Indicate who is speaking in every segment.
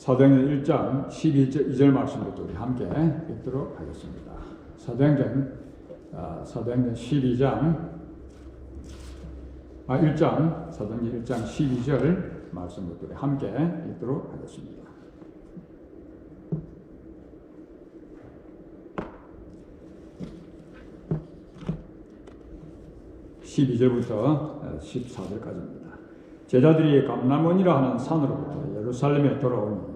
Speaker 1: 사도행전 1장 12절 말씀부터 우리 함께 읽도록 하겠습니다. 사도행전 1장 12절 말씀부터 우리 함께 읽도록 하겠습니다. (12절부터) 14절까지입니다. 제자들이 감람원이라 하는 산으로부터 예루살렘에 돌아오니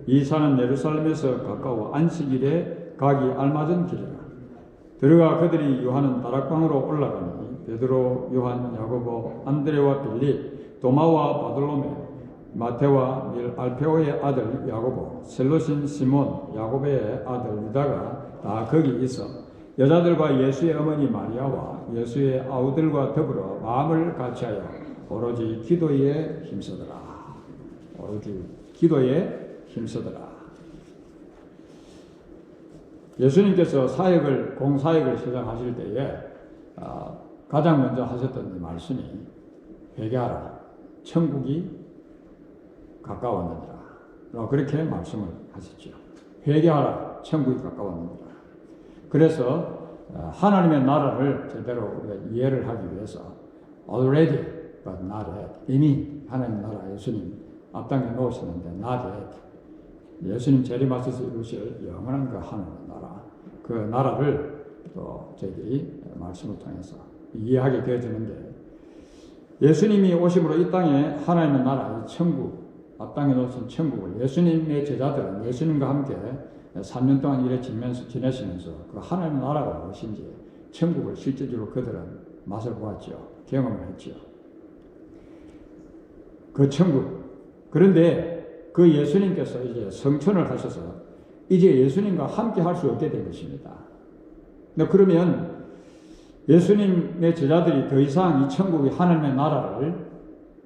Speaker 1: 이 산은 예루살렘에서 가까워 안식일에 가기 알맞은 길이라. 들어가 그들이 요한은 다락방으로 올라가니 베드로, 요한, 야고보, 안드레와 빌립, 도마와 바돌로메, 마테와 알페오의 아들 야고보, 셀로신 시몬, 야고보의 아들 유다가 다 거기 있어 여자들과 예수의 어머니 마리아와 예수의 아우들과 더불어 마음을 같이하여 오로지 기도에 힘쓰더라. 예수님께서 공사역을 시작하실 때에 가장 먼저 하셨던 말씀이 회개하라, 천국이 가까웠느니라. 그렇게 말씀을 하셨죠. 회개하라, 천국이 가까웠느니라. 그래서 하나님의 나라를 제대로 우리가 이해를 하기 위해서 already but not yet, 이미 하나님 나라 예수님 앞당겨 놓으셨는데 not yet, 예수님 재림하셔서 이루실 영원한 그 하나님의 나라, 그 나라를 또 저희들이 말씀을 통해서 이해하게 되어지는데, 예수님이 오심으로 이 땅에 하나님의 나라, 천국, 앞당겨 놓으신 천국을 예수님의 제자들은 예수님과 함께 3년 동안 일에 지내시면서 그 하나님의 나라가 무엇인지 천국을 실제적으로 그들은 맛을 보았죠. 경험을 했죠. 그 천국. 그런데 그 예수님께서 이제 성천을 하셔서 이제 예수님과 함께 할 수 없게 된 것입니다. 그러면 예수님의 제자들이 더 이상 이 천국의 하나님의 나라를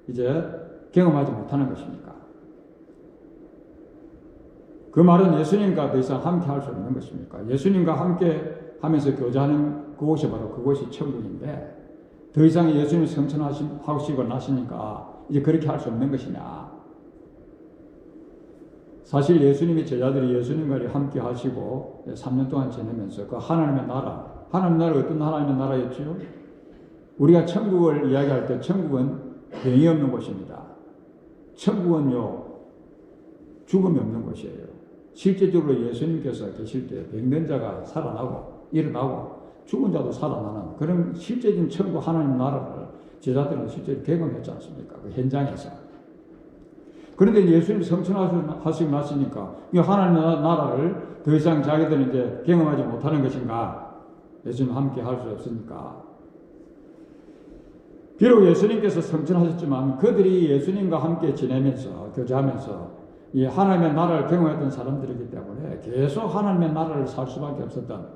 Speaker 1: 이제 경험하지 못하는 것입니까? 그 말은 예수님과 더 이상 함께 할 수 없는 것입니까? 예수님과 함께 하면서 교제하는 그곳이 바로 그곳이 천국인데, 더 이상 예수님 성천하시고 나시니까 이제 그렇게 할 수 없는 것이냐? 사실 예수님의 제자들이 예수님과 함께 하시고 3년 동안 지내면서 그 하나님의 나라, 어떤 하나님의 나라였지요? 우리가 천국을 이야기할 때 천국은 병이 없는 곳입니다. 천국은요, 죽음이 없는 곳이에요. 실제적으로 예수님께서 계실 때 병든 자가 살아나고 일어나고 죽은 자도 살아나는 그런 실제적인 천국 하나님 나라를 제자들은 실제로 경험했지 않습니까? 그 현장에서. 그런데 예수님 성천하시고 나시니까 이 하나님 나라를 더 이상 자기들은 이제 경험하지 못하는 것인가? 예수님 함께 할 수 없으니까. 비록 예수님께서 성천하셨지만 그들이 예수님과 함께 지내면서 교제하면서 이 하나님의 나라를 경험했던 사람들이기 때문에 계속 하나님의 나라를 살 수밖에 없었던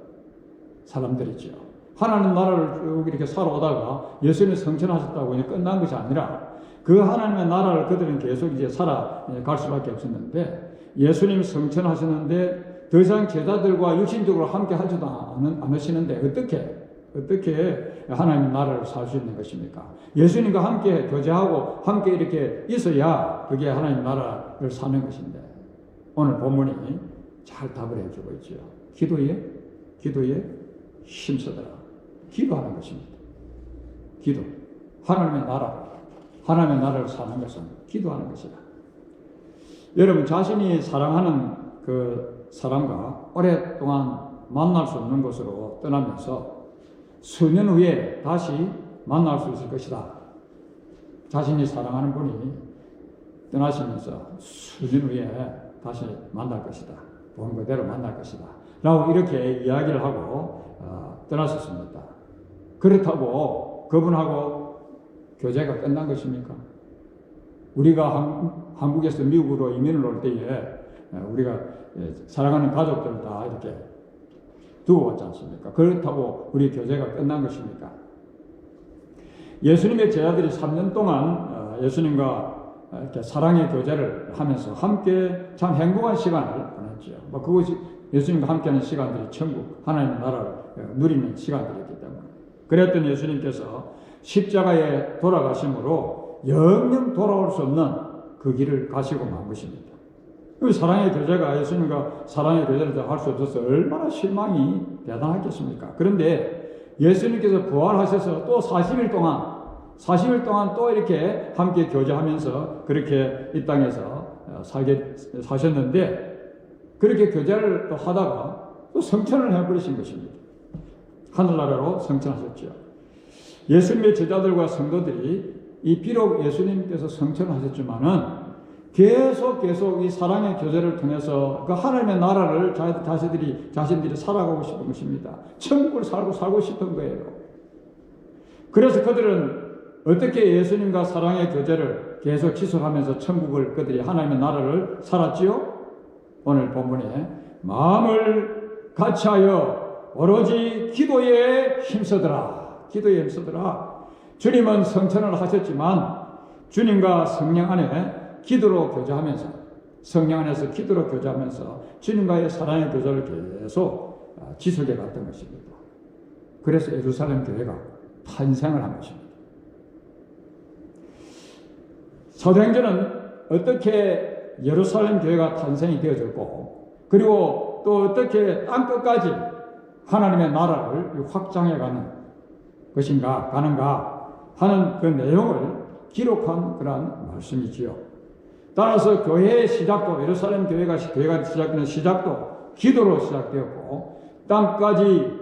Speaker 1: 사람들이죠. 하나님 나라를 쭉 이렇게 살아오다가 예수님이 성천하셨다고 끝난 것이 아니라 그 하나님의 나라를 그들은 계속 이제 살아갈 수밖에 없었는데, 예수님이 성천하셨는데 더 이상 제자들과 육신적으로 함께 하지도 않으시는데 어떻게 하나님의 나라를 살 수 있는 것입니까? 예수님과 함께 교제하고 함께 이렇게 있어야 그게 하나님의 나라를 사는 것인데, 오늘 본문이 잘 답을 해주고 있죠. 기도에 힘쓰더라. 기도하는 것입니다. 기도. 하나님의 나라를 사는 것은 기도하는 것이다. 여러분, 자신이 사랑하는 그 사람과 오랫동안 만날 수 없는 곳으로 떠나면서 수년 후에 다시 만날 수 있을 것이다. 자신이 사랑하는 분이 떠나시면서 수년 후에 다시 만날 것이다. 본 그대로 만날 것이다. 라고 이렇게 이야기를 하고 떠나셨습니다. 그렇다고 그분하고 교제가 끝난 것입니까? 우리가 한국에서 미국으로 이민을 올 때에 우리가 사랑하는 가족들 다 이렇게 두고 왔지 않습니까? 그렇다고 우리 교제가 끝난 것입니까? 예수님의 제자들이 3년 동안 예수님과 이렇게 사랑의 교제를 하면서 함께 참 행복한 시간을 보냈죠. 그것이 예수님과 함께하는 시간들이 천국, 하나님의 나라를 누리는 시간들이기 때문에. 그랬던 예수님께서 십자가에 돌아가심으로 영영 돌아올 수 없는 그 길을 가시고 만 것입니다. 그 사랑의 교제가 예수님과 사랑의 교제를 할 수 없어서 얼마나 실망이 대단하겠습니까? 그런데 예수님께서 부활하셔서 또 40일 동안 또 이렇게 함께 교제하면서 그렇게 이 땅에서 사셨는데, 그렇게 교제를 또 하다가 또 성천을 해버리신 것입니다. 하늘나라로 성천하셨죠. 예수님의 제자들과 성도들이 비록 예수님께서 성천을 하셨지만은 계속 이 사랑의 교제를 통해서 그 하나님의 나라를 자신들이 살아가고 싶은 것입니다. 천국을 살고 싶은 거예요. 그래서 그들은 어떻게 예수님과 사랑의 교제를 계속 지속하면서 천국을, 그들이 하나님의 나라를 살았지요? 오늘 본문에 마음을 같이하여 오로지 기도에 힘쓰더라. 주님은 성천을 하셨지만 주님과 성령 안에 기도로 교제하면서, 성령 안에서 기도로 교제하면서 주님과의 사랑의 교제를 계속 지속해 갔던 것입니다. 그래서 예루살렘 교회가 탄생을 한 것입니다. 사도행전은 어떻게 예루살렘 교회가 탄생이 되어졌고, 그리고 또 어떻게 땅끝까지 하나님의 나라를 확장해 가는가 하는 그 내용을 기록한 그러한 말씀이지요. 따라서 교회의 시작도, 예루살렘 교회가 시작되는 시작도 기도로 시작되었고, 땅까지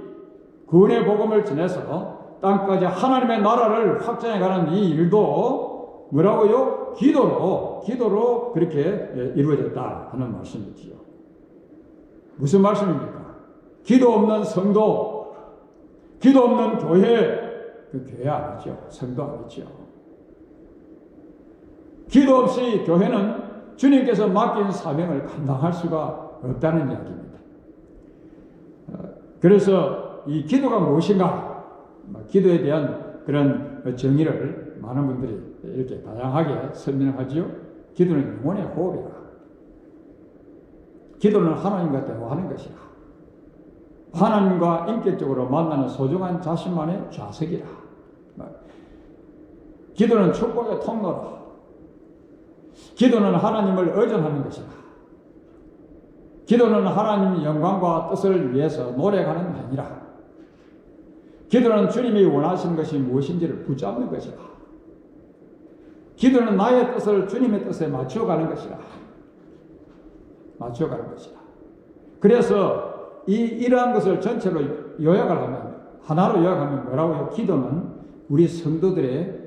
Speaker 1: 구원의 복음을 전해서 땅까지 하나님의 나라를 확장해가는 이 일도 뭐라고요? 기도로 그렇게 이루어졌다 하는 말씀이지요. 무슨 말씀입니까? 기도 없는 성도, 기도 없는 교회, 그 교회 아니죠. 성도 아니죠. 기도 없이 교회는 주님께서 맡긴 사명을 감당할 수가 없다는 이야기입니다. 그래서 이 기도가 무엇인가, 기도에 대한 그런 정의를 많은 분들이 이렇게 다양하게 설명하지요. 기도는 영혼의 호흡이다. 기도는 하나님과 대화하는 것이다. 하나님과 인격적으로 만나는 소중한 자신만의 좌석이다. 기도는 축복의 통로다. 기도는 하나님을 의존하는 것이다. 기도는 하나님의 영광과 뜻을 위해서 노력하는 행위라. 기도는 주님이 원하시는 것이 무엇인지를 붙잡는 것이다. 기도는 나의 뜻을 주님의 뜻에 맞춰가는 것이다. 그래서 이러한 것을 전체로 하나로 요약하면 뭐라고요? 기도는 우리 성도들의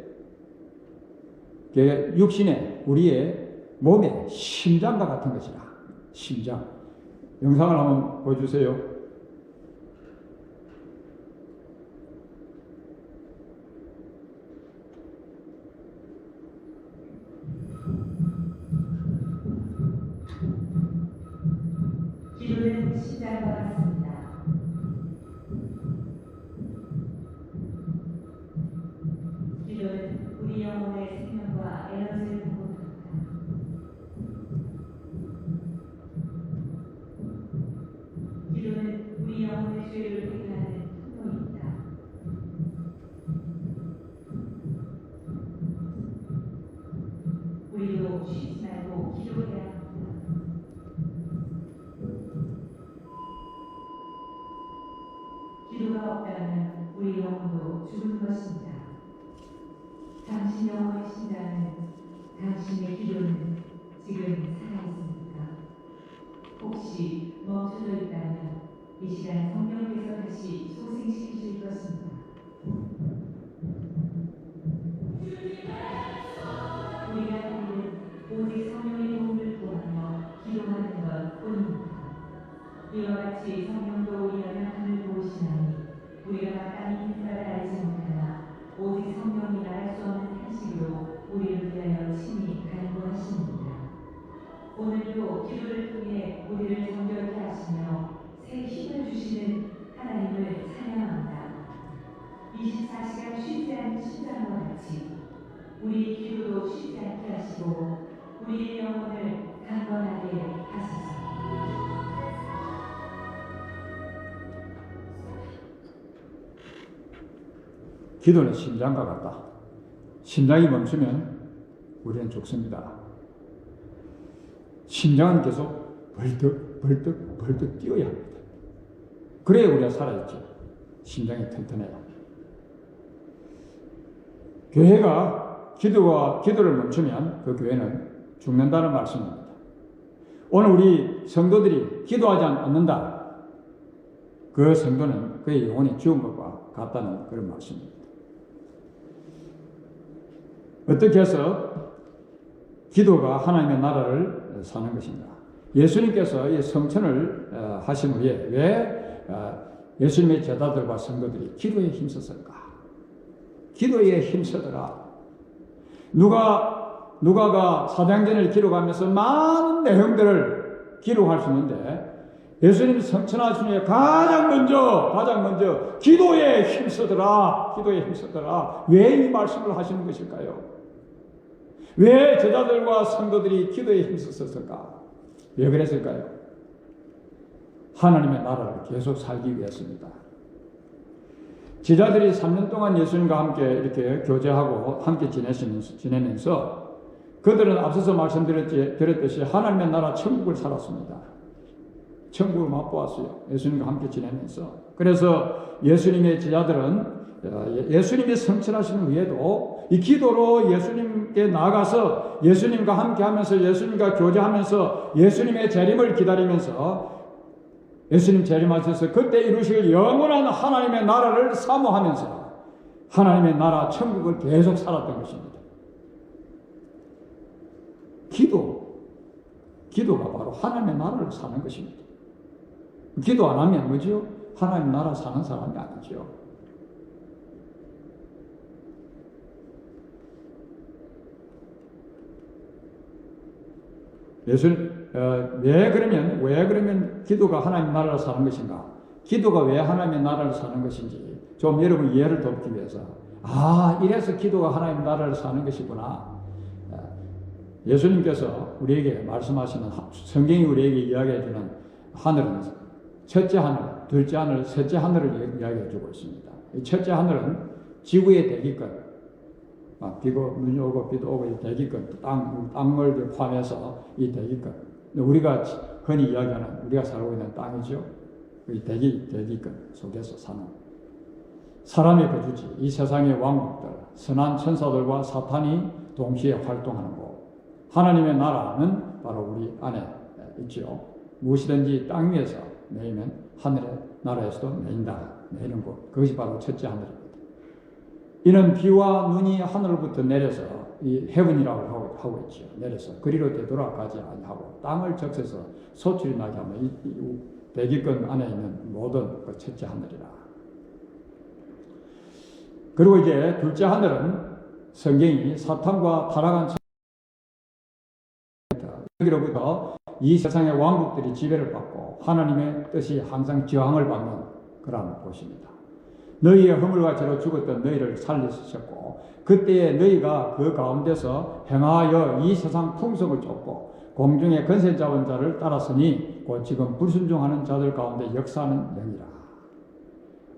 Speaker 1: 육신의, 우리의 몸의 심장과 같은 것이다. 심장. 영상을 한번 보여주세요.
Speaker 2: 기도는 심장과 같습니다. 기도는 우리 영혼의 생명과 에너지를 공급합니다. 기도는 우리 영혼의 죄를 해결하는 통로입니다. 우리도 쉬지 말고 기도해야 합니다. 기도가 없다면 우리 영혼도 죽은 것입니다. 당신 영혼의 심장은, 당신의 기도는 지금 살아있습니까? 혹시 멈춰져 있다면 이 시간 성령께서 다시 소생시키실 것입니다. 우리가 하는 오직 성령의 도움을 구하며 기도하는 것 뿐입니다. 이와 같이 성령도 우리 안에 하늘 도우시나니 우리가 마땅히 뜻을 알지 못하나 오직 성령이 말할 수 없는 탄식으로 우리를 위하여 친히 간구하십니다. 오늘도 기도를 통해 우리를 정결케 하시며 새 힘을 주시는 하나님을 찬양합니다. 24시간 쉬지 않는 심장과 같이 우리 기도도 쉬지 않게 하시고 우리의 영혼을 강건하게 하소서.
Speaker 1: 기도는 심장과 같다. 심장이 멈추면 우리는 죽습니다. 심장은 계속 벌떡 뛰어야 합니다. 그래야 우리가 살아있죠. 심장이 튼튼해요. 교회가 기도를 멈추면 그 교회는 죽는다는 말씀입니다. 오늘 우리 성도들이 기도하지 않는다. 그 성도는 그의 영혼이 죽은 것과 같다는 그런 말씀입니다. 어떻게 해서 기도가 하나님의 나라를 사는 것인가? 예수님께서 이 성천을 하신 후에 왜 예수님의 제자들과 성도들이 기도에 힘썼을까? 기도에 힘쓰더라. 누가가 사도행전을 기록하면서 많은 내용들을 기록할 수 있는데 예수님 성천하신 후에 가장 먼저 기도에 힘쓰더라. 기도에 힘쓰더라. 왜 이 말씀을 하시는 것일까요? 왜 제자들과 성도들이 기도에 힘썼을까? 왜 그랬을까요? 하나님의 나라를 계속 살기 위해서입니다. 제자들이 3년 동안 예수님과 함께 이렇게 교제하고 함께 지내면서 그들은 앞서서 말씀드렸듯이 하나님의 나라 천국을 살았습니다. 천국을 맛보았어요. 예수님과 함께 지내면서. 그래서 예수님의 제자들은 예수님이 성천하신 후에도 이 기도로 예수님께 나아가서 예수님과 함께 하면서 예수님과 교제하면서 예수님의 재림을 기다리면서 예수님 재림하셔서 그때 이루실 영원한 하나님의 나라를 사모하면서 하나님의 나라 천국을 계속 살았던 것입니다. 기도가 바로 하나님의 나라를 사는 것입니다. 기도 안 하면 뭐죠? 하나님 나라 사는 사람이 아니죠. 왜 그러면 기도가 하나님 나라를 사는 것인가? 기도가 왜 하나님의 나라를 사는 것인지 좀 여러분 이해를 돕기 위해서 이래서 기도가 하나님 나라를 사는 것이구나. 예수님께서 우리에게 말씀하시는 성경이 우리에게 이야기해주는 하늘은 첫째 하늘, 둘째 하늘, 셋째 하늘을 이야기해주고 있습니다. 이 첫째 하늘은 지구의 대기권, 눈이 오고 비도 오고 이 대기권, 땅을 포함해서 이 대기권. 우리가 흔히 이야기하는 우리가 살고 있는 땅이죠. 이 대기권 속에서 사는 사람의 거주지, 이 세상의 왕국들, 선한 천사들과 사탄이 동시에 활동하는 곳. 하나님의 나라는 바로 우리 안에 있죠. 무엇이든지 땅 위에서 매이면 하늘의 나라에서도 매이는 곳. 그것이 바로 첫째 하늘입니다. 이는 비와 눈이 하늘로부터 내려서 이 해븐이라고 하고 있죠. 내려서 그리로 되돌아가지 아니하고 땅을 적셔서 소출이 나게 하면 이 대기권 안에 있는 모든 그 첫째 하늘이라. 그리고 이제 둘째 하늘은 성경이 사탄과 타락한 여기로부터 이 세상의 왕국들이 지배를 받고 하나님의 뜻이 항상 저항을 받는 그런 곳입니다. 너희의 허물과 죄로 죽었던 너희를 살리셨고 그때에 너희가 그 가운데서 행하여 이 세상 풍속을 쫓고 공중의 권세 잡은 자를 따랐으니 곧 지금 불순종하는 자들 가운데 역사하는 영이라.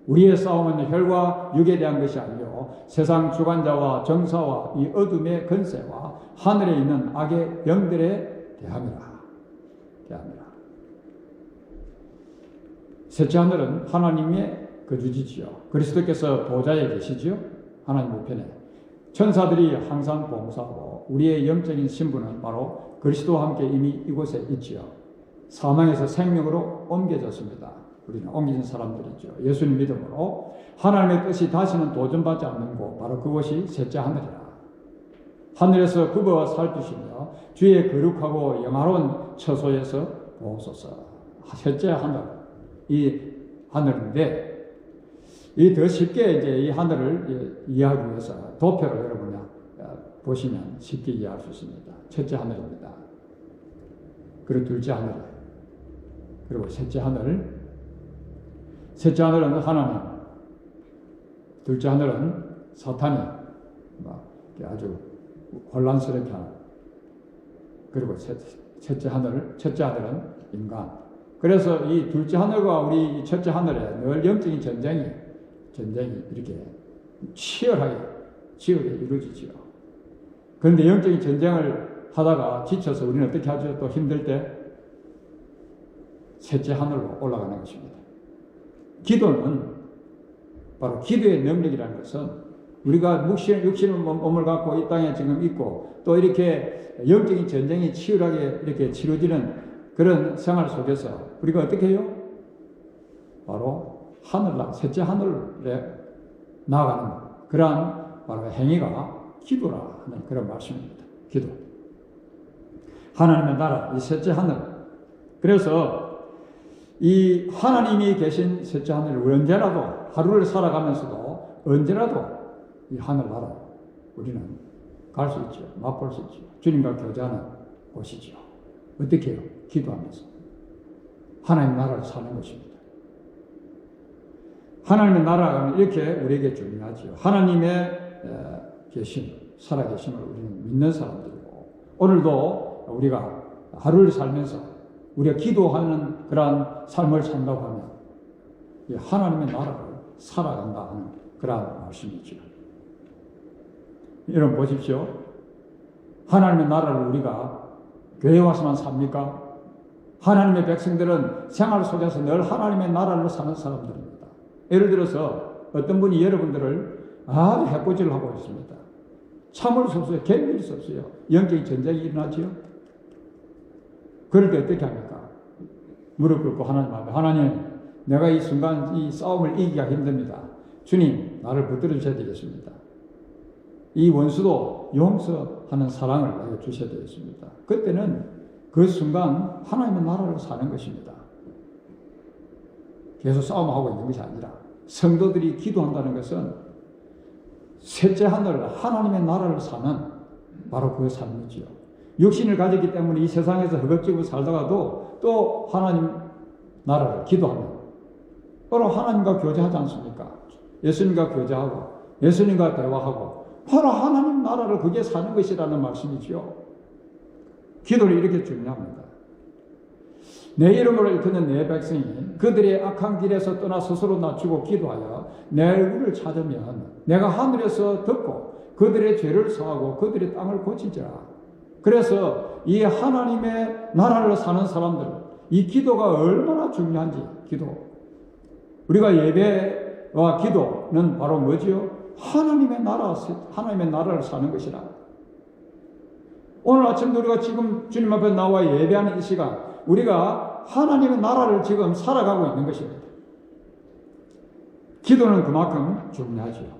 Speaker 1: 우리의 싸움은 혈과 육에 대한 것이 아니요 세상 주관자와 정사와 이 어둠의 권세와 하늘에 있는 악의 영들에 대함이라. 셋째 하늘은 하나님의 거주지지요. 그리스도께서 보좌에 계시지요. 하나님 우편에 천사들이 항상 봉사하고 우리의 영적인 신분은 바로 그리스도와 함께 이미 이곳에 있지요. 사망에서 생명으로 옮겨졌습니다. 우리는 옮겨진 사람들이죠. 예수님 믿음으로 하나님의 뜻이 다시는 도전받지 않는 곳, 바로 그곳이 셋째 하늘이라. 하늘에서 굽어 살피시며 주의 거룩하고 영화로운 처소에서 보소서. 셋째 하늘, 이 하늘인데 이 더 쉽게 이제 이 하늘을 이해하기 위해서 도표를 여러분이 보시면 쉽게 이해할 수 있습니다. 첫째 하늘입니다. 그리고 둘째 하늘, 그리고 셋째 하늘. 셋째 하늘은 하나님, 둘째 하늘은 사탄이 아주 혼란스럽게 하는. 그리고 첫째 하늘은 인간. 그래서 이 둘째 하늘과 우리 첫째 하늘에 늘 영적인 전쟁이 이렇게 치열하게 이루어지죠. 그런데 영적인 전쟁을 하다가 지쳐서 우리는 어떻게 하죠? 또 힘들 때 셋째 하늘로 올라가는 것입니다. 기도는 바로 기도의 능력이라는 것은 우리가 육신의 몸을 갖고 이 땅에 지금 있고 또 이렇게 영적인 전쟁이 치열하게 이렇게 치러지는 그런 생활 속에서 우리가 어떻게 해요? 바로 셋째 하늘에 나아가는 그러한 바로 행위가 기도라 하는 그런 말씀입니다. 기도. 하나님의 나라, 이 셋째 하늘. 그래서 이 하나님이 계신 셋째 하늘을 언제라도 하루를 살아가면서도 언제라도 이 하늘 나라 우리는 갈 수 있죠. 맛볼 수 있죠. 주님과 교제하는 곳이죠. 어떻게 해요? 기도하면서. 하나님 나라를 사는 것입니다. 하나님의 나라가 이렇게 우리에게 중요하죠. 하나님의 계심, 살아계심을 우리는 믿는 사람들이고 오늘도 우리가 하루를 살면서 우리가 기도하는 그러한 삶을 산다고 하면 이 하나님의 나라를 살아간다 하는 그러한 말씀이죠. 여러분 보십시오. 하나님의 나라를 우리가 교회에 와서만 삽니까? 하나님의 백성들은 생활 속에서 늘 하나님의 나라를 사는 사람들입니다. 예를 들어서 어떤 분이 여러분들을 아주 해코지를 하고 있습니다. 참을 수 없어요. 견딜 수 없어요. 영적인 전쟁이 일어나지요. 그럴 때 어떻게 합니까? 무릎 꿇고 하나님 앞에 하나님 내가 이 순간 이 싸움을 이기기가 힘듭니다. 주님 나를 붙들어 주셔야 되겠습니다. 이 원수도 용서하는 사랑을 나에게 주셔야 되겠습니다. 그때는 그 순간 하나님의 나라를 사는 것입니다. 계속 싸움하고 있는 것이 아니라 성도들이 기도한다는 것은 셋째 하늘 하나님의 나라를 사는 바로 그 삶이지요. 육신을 가졌기 때문에 이 세상에서 허겁지겁 살다가도 또 하나님 나라를 기도하면 바로 하나님과 교제하지 않습니까? 예수님과 교제하고 예수님과 대화하고 바로 하나님 나라를 그게 사는 것이라는 말씀이지요. 기도는 이렇게 중요합니다. 내 이름으로 일컫는 내 백성이 그들의 악한 길에서 떠나 스스로 낮추고 기도하여 내 얼굴을 찾으면 내가 하늘에서 듣고 그들의 죄를 사하고 그들의 땅을 고치리라. 그래서 이 하나님의 나라를 사는 사람들 이 기도가 얼마나 중요한지 기도 우리가 예배와 기도는 바로 뭐지요? 하나님의 나라를 사는 것이라. 오늘 아침도 우리가 지금 주님 앞에 나와 예배하는 이 시간 우리가 하나님의 나라를 지금 살아가고 있는 것입니다. 기도는 그만큼 중요하죠.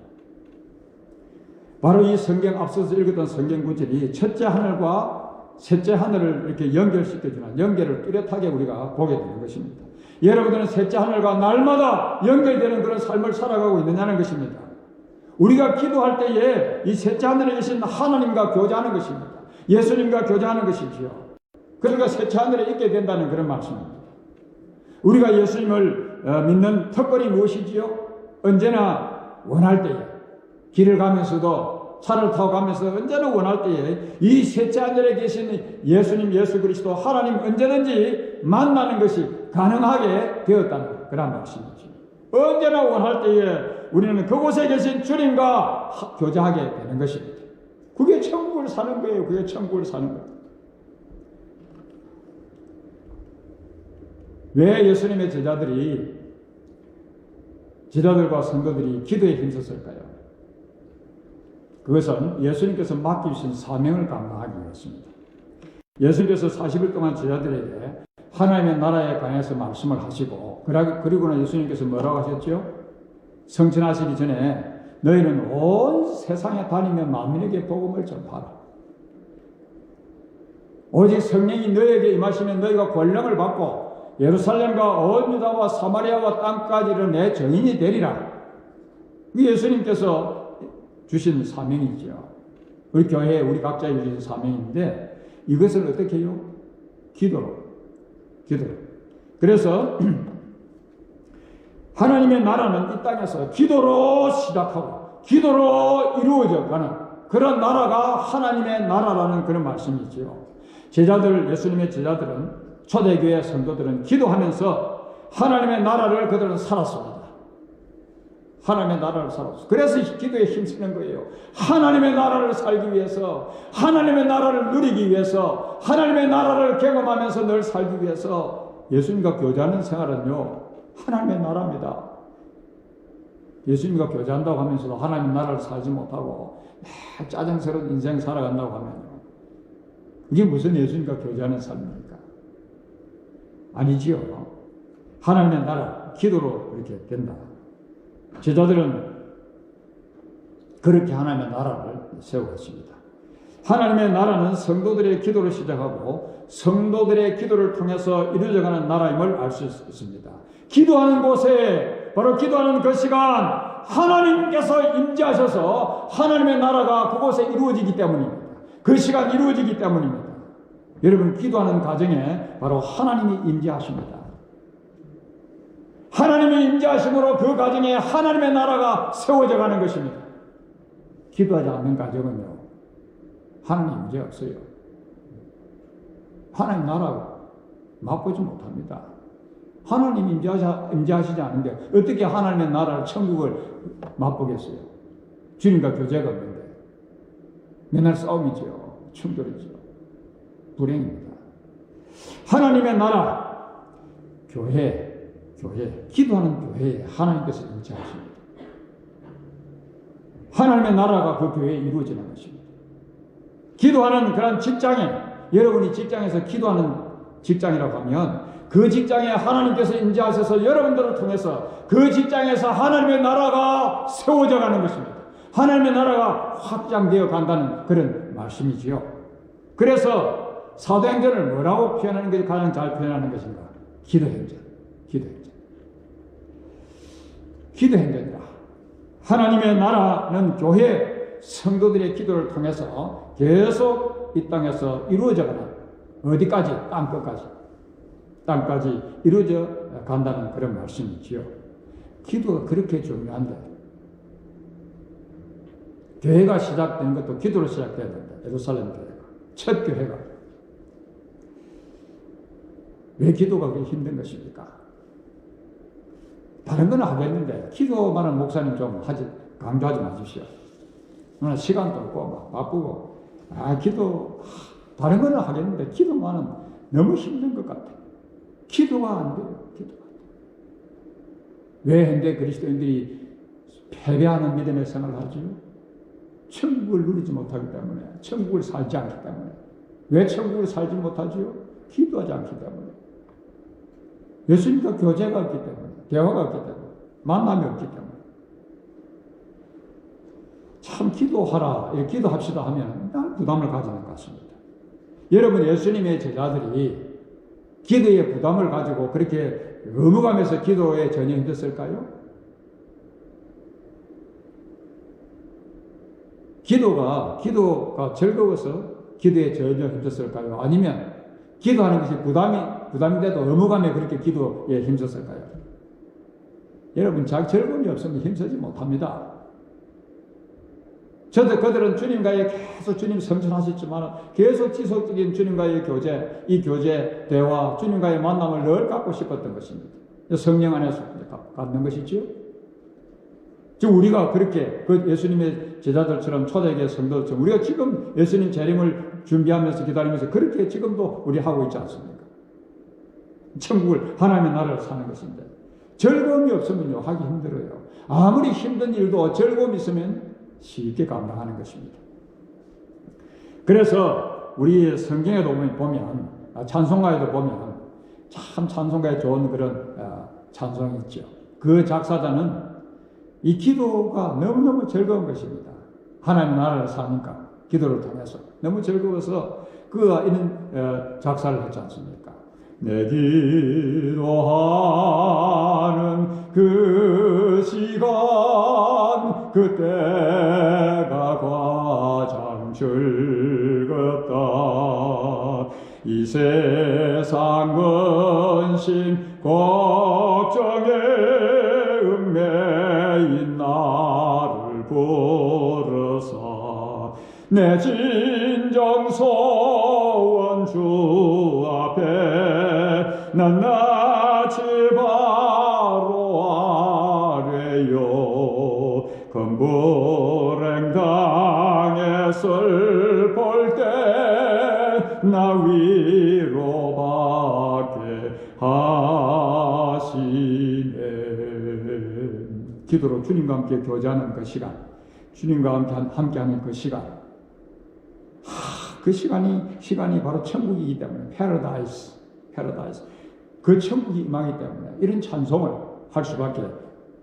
Speaker 1: 바로 이 성경 앞서서 읽었던 성경 구절이 첫째 하늘과 셋째 하늘을 이렇게 연결시켜주는 연결을 뚜렷하게 우리가 보게 되는 것입니다. 여러분들은 셋째 하늘과 날마다 연결되는 그런 삶을 살아가고 있느냐는 것입니다. 우리가 기도할 때에 이 셋째 하늘에 계신 하나님과 교제하는 것입니다. 예수님과 교제하는 것이지요. 그러니까 셋째 하늘에 있게 된다는 그런 말씀입니다. 우리가 예수님을 믿는 특권이 무엇이지요? 언제나 원할 때에 길을 가면서도 차를 타고 가면서 언제나 원할 때에 이 셋째 하늘에 계신 예수님 예수 그리스도 하나님 언제든지 만나는 것이 가능하게 되었다는 그런 말씀이죠. 언제나 원할 때에 우리는 그곳에 계신 주님과 교제하게 되는 것입니다. 그게 천국을 사는 거예요. 그게 천국을 사는 거예요. 왜 예수님의 제자들과 성도들이 기도에 힘썼을까요? 그것은 예수님께서 맡기신 사명을 감당하기 위해서입니다. 예수님께서 40일 동안 제자들에게 하나님의 나라에 관해서 말씀을 하시고 그리고는 예수님께서 뭐라고 하셨죠? 성천하시기 전에 너희는 온 세상에 다니며 만민에게 복음을 전파하라. 오직 성령이 너희에게 임하시면 너희가 권능을 받고 예루살렘과 온 유다와 사마리아와 땅까지를 내 증인이 되리라. 예수님께서 주신 사명이죠. 우리 교회에 우리 각자에 주신 사명인데 이것을 어떻게 해요? 기도로. 그래서 하나님의 나라는 이 땅에서 기도로 시작하고 기도로 이루어져 가는 그런 나라가 하나님의 나라라는 그런 말씀이지요. 예수님의 제자들은 초대교회 성도들은 기도하면서 하나님의 나라를 그들은 살았습니다. 하나님의 나라를 살았어. 그래서 기도에 힘쓰는 거예요. 하나님의 나라를 살기 위해서, 하나님의 나라를 누리기 위해서, 하나님의 나라를 경험하면서 늘 살기 위해서 예수님과 교제하는 생활은요, 하나님의 나라입니다. 예수님과 교제한다고 하면서도 하나님의 나라를 살지 못하고 짜증스러운 인생 살아간다고 하면요, 이게 무슨 예수님과 교제하는 삶입니까? 아니지요. 하나님의 나라, 기도로 그렇게 된다. 제자들은 그렇게 하나님의 나라를 세워갔습니다. 하나님의 나라는 성도들의 기도를 시작하고 성도들의 기도를 통해서 이루어져가는 나라임을 알 수 있습니다. 기도하는 곳에, 바로 기도하는 그 시간, 하나님께서 임재하셔서 하나님의 나라가 그곳에 이루어지기 때문입니다. 그 시간 이루어지기 때문입니다. 여러분, 기도하는 과정에 바로 하나님이 임재하십니다. 하나님이 임재하심으로 그 과정에 하나님의 나라가 세워져 가는 것입니다. 기도하지 않는 과정은요, 하나님 임재 없어요. 하나님 나라 맛보지 못합니다. 하나님 임재하시지 않은데 어떻게 하나님의 나라를, 천국을 맛보겠어요? 주님과 교제가 없는데 맨날 싸움이죠. 충돌이죠. 불행입니다. 하나님의 나라, 교회, 기도하는 교회에 하나님께서 임재하십니다. 하나님의 나라가 그 교회에 이루어지는 것입니다. 기도하는 그런 직장에, 여러분이 직장에서 기도하는 직장이라고 하면 그 직장에 하나님께서 임재하셔서 여러분들을 통해서 그 직장에서 하나님의 나라가 세워져 가는 것입니다. 하나님의 나라가 확장되어 간다는 그런 말씀이지요. 그래서 사도행전을 뭐라고 표현하는 것이 가장 잘 표현하는 것인가? 기도행전이라. 하나님의 나라는 교회 성도들의 기도를 통해서 계속 이 땅에서 이루어져가는, 어디까지? 땅까지 이루어져 간다는 그런 말씀이지요. 기도가 그렇게 중요한데, 교회가 시작된 것도 기도로 시작돼야 된다. 예루살렘 교회가, 첫 교회가. 왜 기도가 그렇게 힘든 것입니까? 다른 건 하겠는데 기도만은 목사님 좀 강조하지 마십시오. 시간도 없고 막 바쁘고, 기도 다른 건 하겠는데 기도만은 너무 힘든 것 같아요. 기도가 안 돼요. 왜 현대 그리스도인들이 패배하는 믿음의 생활을 하지요? 천국을 누리지 못하기 때문에, 천국을 살지 않기 때문에. 왜 천국을 살지 못하지요? 기도하지 않기 때문에. 예수님과 교제가 없기 때문에, 대화가 없기 때문에, 만남이 없기 때문에. 참 기도하라, 기도합시다 하면 날 부담을 가지는 것 같습니다. 여러분, 예수님의 제자들이 기도에 부담을 가지고 그렇게 의무감에서 기도에 전혀 힘들었을까요? 기도가 즐거워서 기도에 전혀 힘들었을까요? 아니면 기도하는 것이 부담인데도 의무감에 그렇게 기도에 힘썼을까요? 여러분, 즐거움이 없으면 힘쓰지 못합니다. 그들은 주님과의 계속 주님 성천하셨지만 계속 지속적인 주님과의 교제, 이 교제, 대화, 주님과의 만남을 늘 갖고 싶었던 것입니다. 성령 안에서 갖는 것이죠. 지금 우리가 그렇게 그 예수님의 제자들처럼 초대교회 성도들처럼 우리가 지금 예수님 재림을 준비하면서 기다리면서 그렇게 지금도 우리 하고 있지 않습니까? 천국을, 하나님의 나라를 사는 것인데 즐거움이 없으면요, 하기 힘들어요. 아무리 힘든 일도 즐거움이 있으면 쉽게 감당하는 것입니다. 그래서 우리 성경에도 보면, 찬송가에도 보면 참 찬송가에 좋은 그런 찬송이 있죠. 그 작사자는 이 기도가 너무너무 즐거운 것입니다. 하나님 나라를 사니까 기도를 통해서 너무 즐거워서 그가 이런 작사를 했지 않습니까? 내 기도하는 그 시간, 그때가 가장 즐겁다. 이 세상 근심 걱정에 얽매인 나를 부르사 내 진정 소원 주 앞에 낱낱이 바로 아뢰요. 언제나 위로받게 하시네. 기도로 주님과 함께 교제하는 그 시간, 주님과 함께하는 그 시간, 그 시간이 바로 천국이기 때문에 패러다이스, 그 천국이 임하기 때문에 이런 찬송을 할 수밖에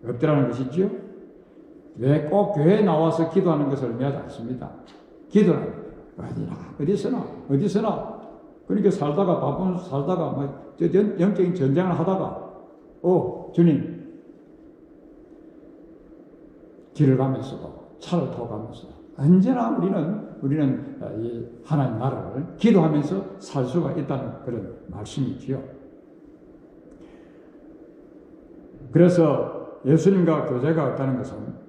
Speaker 1: 없더라는 것이지요. 왜 꼭 교회에 나와서 기도하는 것을 의미하지 않습니다. 기도는 어디서나 그러니까 바쁜 살다가 영적인 전쟁을 하다가 주님 길을 가면서도 차를 타고 가면서 언제나 우리는 이 하나님 나라를 기도하면서 살 수가 있다는 그런 말씀이지요. 그래서 예수님과 교제가 없다는 것은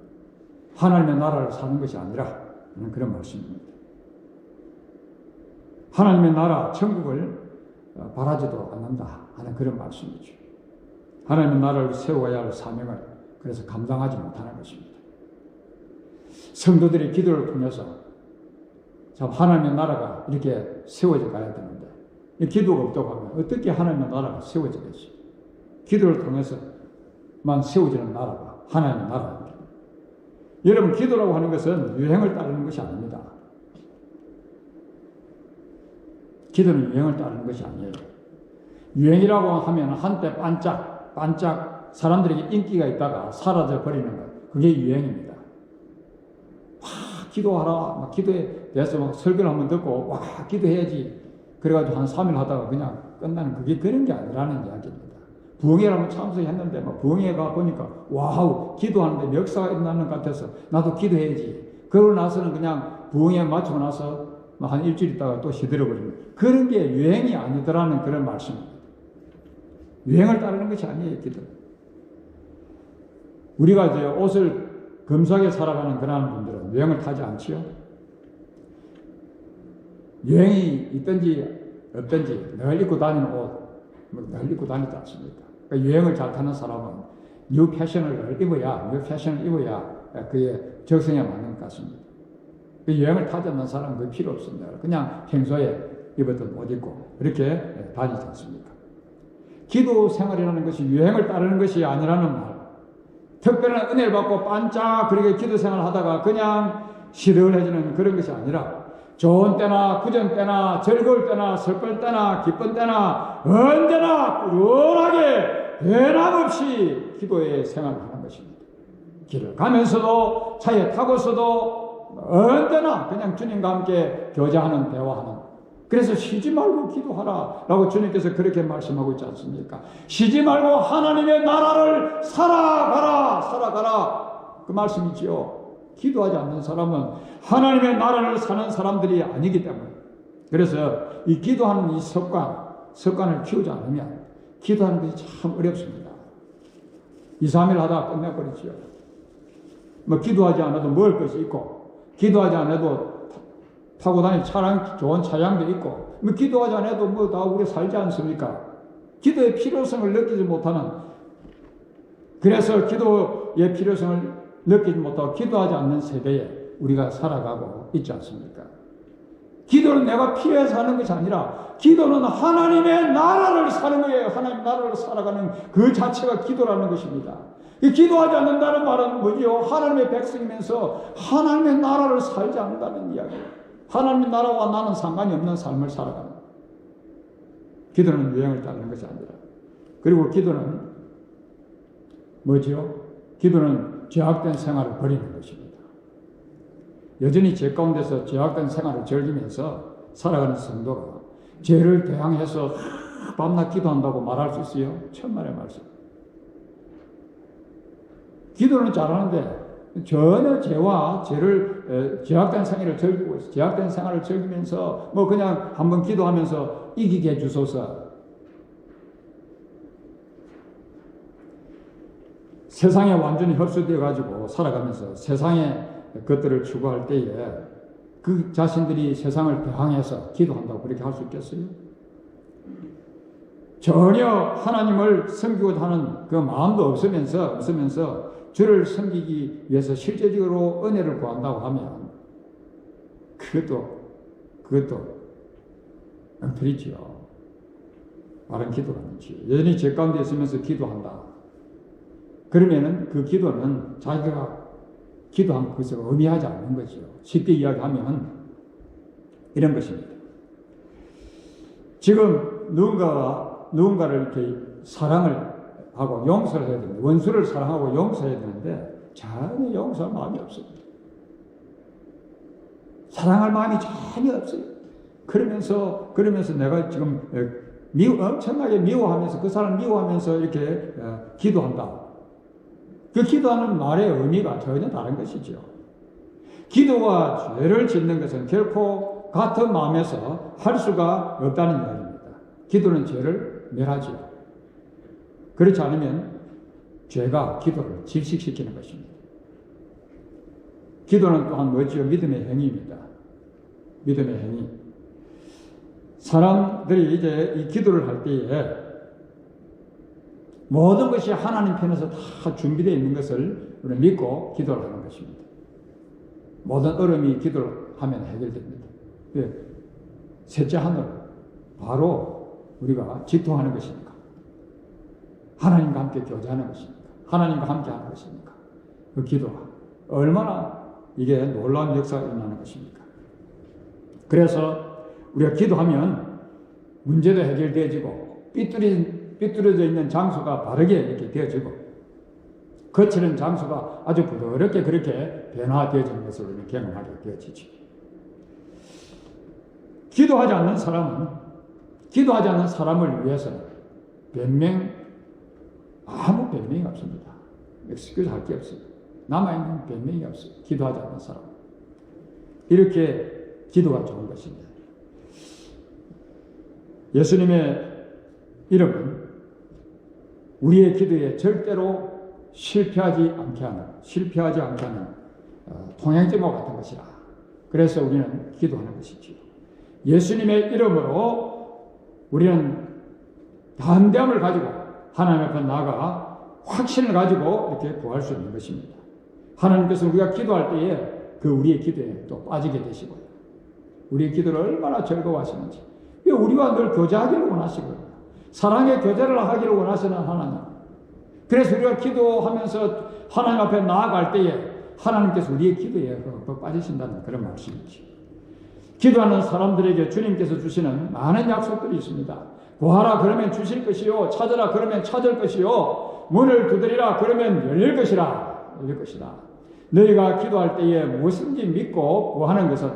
Speaker 1: 하나님의 나라를 사는 것이 아니라 그런 말씀입니다. 하나님의 나라, 천국을 바라지도 않는다 하는 그런 말씀이죠. 하나님의 나라를 세워야 할 사명을 그래서 감당하지 못하는 것입니다. 성도들의 기도를 통해서 참 하나님의 나라가 이렇게 세워져 가야 되는데 이 기도가 없다고 하면 어떻게 하나님의 나라가 세워지겠어요? 기도를 통해서만 세워지는 나라가 하나님의 나라입니다. 여러분, 기도라고 하는 것은 유행을 따르는 것이 아닙니다. 기도는 유행을 따르는 것이 아니에요. 유행이라고 하면 한때 반짝 사람들에게 인기가 있다가 사라져 버리는 것, 그게 유행입니다. 기도하라, 기도에 대해서 설교를 한번 듣고 기도해야지 그래가지고 한 3일 하다가 그냥 끝나는, 그게 그런 게 아니라는 이야기입니다. 부흥회를 한번 참석했는데 부흥회 가 보니까 와우, 기도하는데 역사가 일어나는 것 같아서 나도 기도해야지. 그러고 나서는 그냥 부흥회 마치고 나서 한 일주일 있다가 또 시들어버리는, 그런 게 유행이 아니더라는 그런 말씀입니다. 유행을 따르는 것이 아니에요, 기도. 우리가 이제 옷을 검소하게 살아가는 그런 분들은 유행을 타지 않지요. 유행이 있든지 없든지 늘 입고 다니는 옷, 늘 입고 다니지 않습니까? 그러니까 유행을 잘 타는 사람은 뉴 패션을 입어야 그의 적성에 맞는 것 같습니다. 그 유행을 타지 않는 사람은 그 필요 없습니다. 그냥 평소에 입었던 옷 입고 이렇게 다니지 않습니까? 기도 생활이라는 것이 유행을 따르는 것이 아니라는 말, 특별한 은혜를 받고 반짝 그렇게 기도 생활을 하다가 그냥 시들해지는 그런 것이 아니라 좋은 때나 구전 때나 즐거울 때나 슬플 때나 기쁜 때나 언제나 꾸준하게 변함없이 기도의 생활을 하는 것입니다. 길을 가면서도 차에 타고서도 언제나 그냥 주님과 함께 교제하는, 대화하는. 그래서 쉬지 말고 기도하라 라고 주님께서 그렇게 말씀하고 있지 않습니까? 쉬지 말고 하나님의 나라를 살아가라 그 말씀이지요. 기도하지 않는 사람은 하나님의 나라를 사는 사람들이 아니기 때문에, 그래서 이 기도하는 이 습관을 키우지 않으면 기도하는 것이 참 어렵습니다. 2, 3일 하다가 끝내버리죠. 기도하지 않아도 먹을 것이 있고, 기도하지 않아도 타고 다닐 좋은 차량도 있고, 기도하지 않아도 다 우리 살지 않습니까? 기도의 필요성을 느끼지 못하는, 그래서 기도의 필요성을 느끼지 못하고 기도하지 않는 세대에 우리가 살아가고 있지 않습니까? 기도는 내가 필요해서 하는 것이 아니라 기도는 하나님의 나라를 사는 거예요. 하나님의 나라를 살아가는 그 자체가 기도라는 것입니다. 이 기도하지 않는다는 말은 뭐지요? 하나님의 백성이면서 하나님의 나라를 살지 않는다는 이야기예요. 하나님의 나라와 나는 상관이 없는 삶을 살아가는. 기도는 유행을 따르는 것이 아니라. 그리고 기도는 뭐지요? 기도는 죄악된 생활을 버리는 것입니다. 여전히 죄 가운데서 죄악된 생활을 즐기면서 살아가는 성도가 죄를 대항해서 밤낮 기도한다고 말할 수 있어요? 천만의 말씀. 기도는 잘하는데 전혀 죄악된 생활을 즐기고 있어요. 죄악된 생활을 즐기면서 그냥 한번 기도하면서 이기게 해주소서. 세상에 완전히 흡수되어 가지고 살아가면서 세상의 것들을 추구할 때에 그 자신들이 세상을 대항해서 기도한다고 그렇게 할 수 있겠어요? 전혀 하나님을 섬기고자 하는 그 마음도 없으면서 주를 섬기기 위해서 실제적으로 은혜를 구한다고 하면 그것도 엉터리지요. 바른 기도가 아니지. 여전히 죄 가운데 있으면서 기도한다. 그러면은 그 기도는 자기가 기도한 것을 의미하지 않는 거죠. 쉽게 이야기하면 이런 것입니다. 지금 누군가를 이렇게 사랑을 하고 용서를 해야 됩니다. 원수를 사랑하고 용서해야 되는데 전혀 용서할 마음이 없습니다. 사랑할 마음이 전혀 없어요. 그러면서 내가 지금 엄청나게 미워하면서 그 사람 미워하면서 이렇게 기도한다. 그 기도하는 말의 의미가 전혀 다른 것이죠. 기도와 죄를 짓는 것은 결코 같은 마음에서 할 수가 없다는 이야기입니다. 기도는 죄를 멸하지요. 그렇지 않으면 죄가 기도를 질식시키는 것입니다. 기도는 또한 뭐지요? 믿음의 행위입니다. 믿음의 행위. 사람들이 이제 이 기도를 할 때에 모든 것이 하나님 편에서 다 준비되어 있는 것을 우리는 믿고 기도를 하는 것입니다. 모든 어려움이 기도를 하면 해결됩니다. 셋째 하늘, 바로 우리가 직통하는 것입니까? 하나님과 함께 교제하는 것입니까? 하나님과 함께 하는 것입니까? 그 기도가 얼마나 이게 놀라운 역사가 일어나는 것입니까? 그래서 우리가 기도하면 문제도 해결되어지고 삐뚤어져 있는 장소가 바르게 이렇게 되어지고 거칠은 장소가 아주 부드럽게 그렇게 변화되어지는 것을 우리는 경험하게 되어지죠. 기도하지 않는 사람을 위해서는 아무 변명이 없습니다. 엑스큐즈 할 게 없어요. 남아있는 변명이 없어요. 기도하지 않는 사람. 이렇게 기도가 좋은 것입니다. 예수님의 이름은 우리의 기도에 절대로 실패하지 않게 하는 통행증과 같은 것이라. 그래서 우리는 기도하는 것이지요. 예수님의 이름으로 우리는 담대함을 가지고 하나님 앞에 나아가 확신을 가지고 이렇게 구할 수 있는 것입니다. 하나님께서 우리가 기도할 때에 그 우리의 기도에 또 빠지게 되시고요. 우리의 기도를 얼마나 즐거워하시는지. 우리와 늘 교제하기를 원하시고요. 사랑의 교제를 하기를 원하시는 하나님. 그래서 우리가 기도하면서 하나님 앞에 나아갈 때에 하나님께서 우리의 기도에 빠지신다는 그런 말씀이죠. 기도하는 사람들에게 주님께서 주시는 많은 약속들이 있습니다. 구하라 그러면 주실 것이요, 찾으라 그러면 찾을 것이요, 문을 두드리라 그러면 열릴 것이라. 너희가 기도할 때에 무엇인지 믿고 구하는 것은 다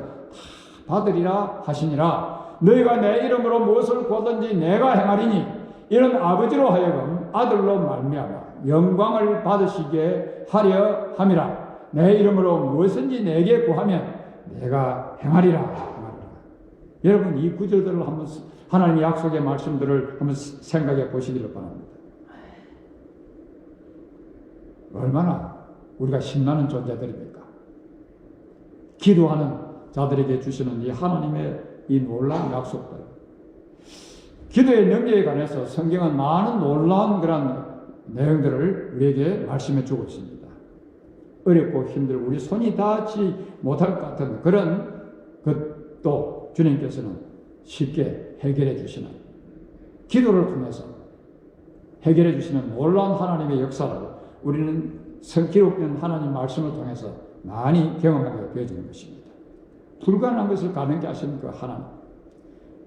Speaker 1: 받으리라 하시니라. 너희가 내 이름으로 무엇을 구하든지 내가 행하리니 이런 아버지로 하여금 아들로 말미암아 영광을 받으시게 하려 함이라. 내 이름으로 무엇인지 내게 구하면 내가 행하리라. 여러분 이 구절들을 한번 하나님의 약속의 말씀들을 한번 생각해 보시기를 바랍니다. 얼마나 우리가 신나는 존재들입니까? 기도하는 자들에게 주시는 이 하나님의 이 놀라운 약속들. 기도의 능력에 관해서 성경은 많은 놀라운 그런 내용들을 우리에게 말씀해 주고 있습니다. 어렵고 힘들고 우리 손이 닿지 못할 것 같은 그런 것도 주님께서는 쉽게 해결해 주시는, 기도를 통해서 해결해 주시는 놀라운 하나님의 역사를 우리는 기록된 하나님 말씀을 통해서 많이 경험하게 되어지는 것입니다. 불가능한 것을 가능하게 하시는 그 하나님.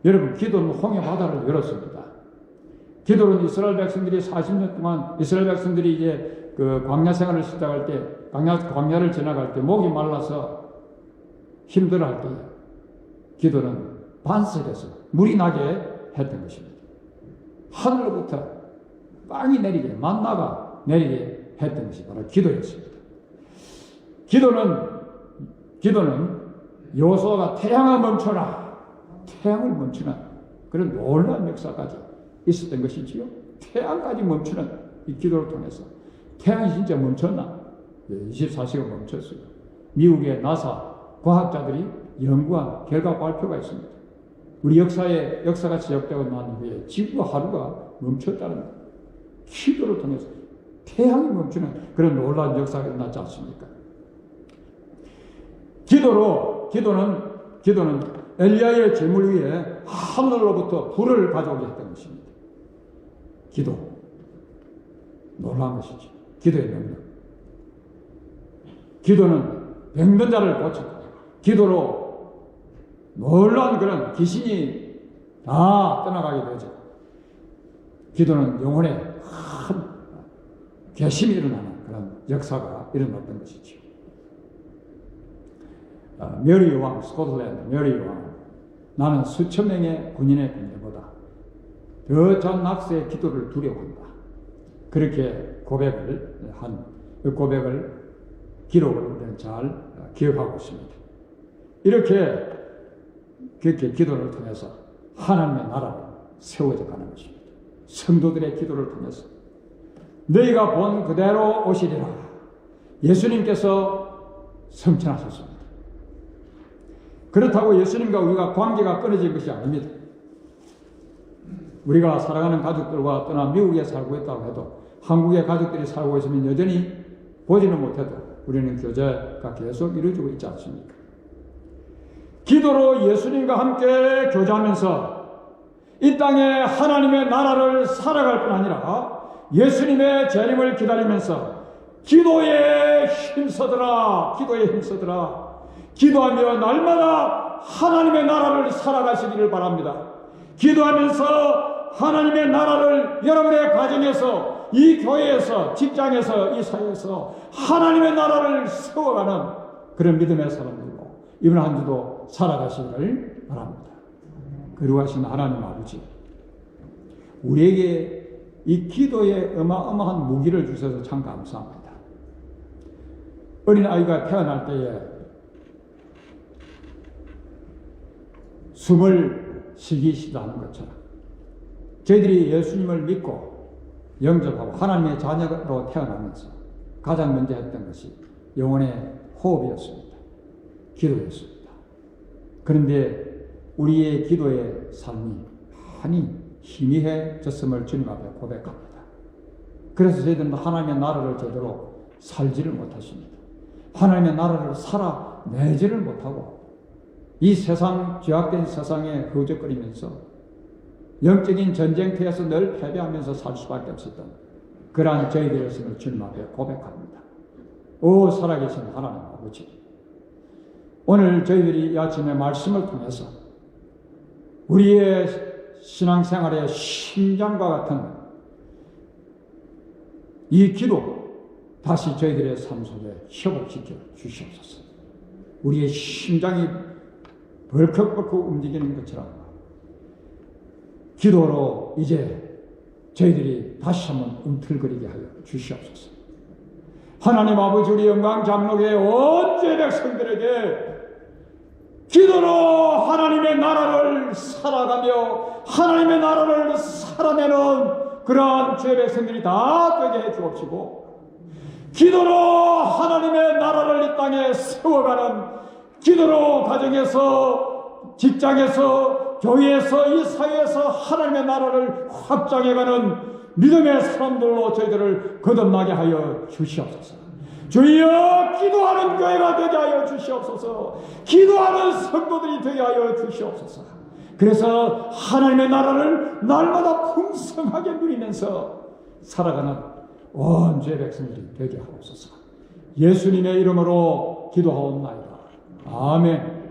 Speaker 1: 여러분, 기도는 홍해 바다를 열었습니다. 기도는 이스라엘 백성들이 40년 동안 이스라엘 백성들이 이제 그 광야 생활을 시작할 때, 광야를 지나갈 때 목이 말라서 힘들어할 때 기도는 반석에서 물이 나게 했던 것입니다. 하늘로부터 빵이 내리게, 만나가 내리게 했던 것이 바로 기도였습니다. 기도는 여호수아가 태양아 멈춰라, 태양을 멈추는 그런 놀라운 역사까지 있었던 것이지요. 태양까지 멈추는 이 기도를 통해서 태양이 진짜 멈췄나? 24시간 멈췄어요. 미국의 나사 과학자들이 연구한 결과 발표가 있습니다. 우리 역사가 시작되고 난 이후에 지구 하루가 멈췄다는 기도를 통해서 태양이 멈추는 그런 놀라운 역사가 일어났지 않습니까? 기도는 엘리야의 제물 위에 하늘로부터 불을 가져오게 했던 것입니다. 기도. 놀라운 것이죠. 기도의 능력. 기도는 병든 자를 고치고, 기도로 놀라운 그런 귀신이 다 떠나가게 되죠. 기도는 영혼에 큰 개심이 일어나는 그런 역사가 일어났던 것이죠. 메리 왕, 스코틀랜드 메리 왕, 나는 수천 명의 군인의 군대보다 더 전 낙서의 기도를 두려워한다. 그렇게 고백을 한, 그 고백을 기록을 우리는 잘 기억하고 있습니다. 이렇게 기도를 통해서 하나님의 나라를 세워져 가는 것입니다. 성도들의 기도를 통해서 너희가 본 그대로 오시리라. 예수님께서 성천하셨습니다. 그렇다고 예수님과 우리가 관계가 끊어진 것이 아닙니다. 우리가 사랑하는 가족들과 떠나 미국에 살고 있다고 해도, 한국의 가족들이 살고 있으면 여전히 보지는 못해도 우리는 교제가 계속 이루어지고 있지 않습니까? 기도로 예수님과 함께 교제하면서 이 땅에 하나님의 나라를 살아갈 뿐 아니라 예수님의 재림을 기다리면서 기도에 힘써더라. 기도에 힘써더라. 기도하며 날마다 하나님의 나라를 살아가시기를 바랍니다. 기도하면서 하나님의 나라를 여러분의 가정에서, 이 교회에서, 직장에서, 이 사회에서 하나님의 나라를 세워가는 그런 믿음의 사람들로 이번 한 주도 살아가시기를 바랍니다. 거룩하신 하나님 아버지, 우리에게 이 기도에 어마어마한 무기를 주셔서 참 감사합니다. 어린아이가 태어날 때에 숨을 쉬기 하는 것처럼 저희들이 예수님을 믿고 영접하고 하나님의 자녀로 태어나면서 가장 먼저 했던 것이 영혼의 호흡이었습니다. 기도였습니다. 그런데 우리의 기도의 삶이 많이 희미해졌음을 주님 앞에 고백합니다. 그래서 저희들은 하나님의 나라를 제대로 살지를 못했습니다. 하나님의 나라를 살아내지를 못하고 이 세상, 죄악된 세상에 허우적거리면서 영적인 전쟁터에서 늘 패배하면서 살 수밖에 없었던 그러한 저희들이었음을 주님 앞에 고백합니다. 오 살아계신 하나님 아버지, 오늘 저희들이 이 아침에 말씀을 통해서 우리의 신앙생활의 심장과 같은 이 기도 다시 저희들의 삶 속에 협업시켜 주시옵소서. 우리의 심장이 벌컥벌컥 움직이는 것처럼 기도로 이제 저희들이 다시 한번 움틀거리게 하여 주시옵소서. 하나님 아버지, 우리 영광 장로교회 온 죄 백성들에게 기도로 하나님의 나라를 살아가며 하나님의 나라를 살아내는 그러한 죄 백성들이 다 되게 해 주옵시고, 기도로 하나님의 나라를 이 땅에 세워가는, 기도로 가정에서, 직장에서, 교회에서, 이 사회에서 하나님의 나라를 확장해가는 믿음의 사람들로 저희들을 거듭나게 하여 주시옵소서. 주여, 기도하는 교회가 되게 하여 주시옵소서. 기도하는 성도들이 되게 하여 주시옵소서. 그래서 하나님의 나라를 날마다 풍성하게 누리면서 살아가는 온 죄 백성들이 되게 하옵소서. 예수님의 이름으로 기도하옵나이다. 아멘.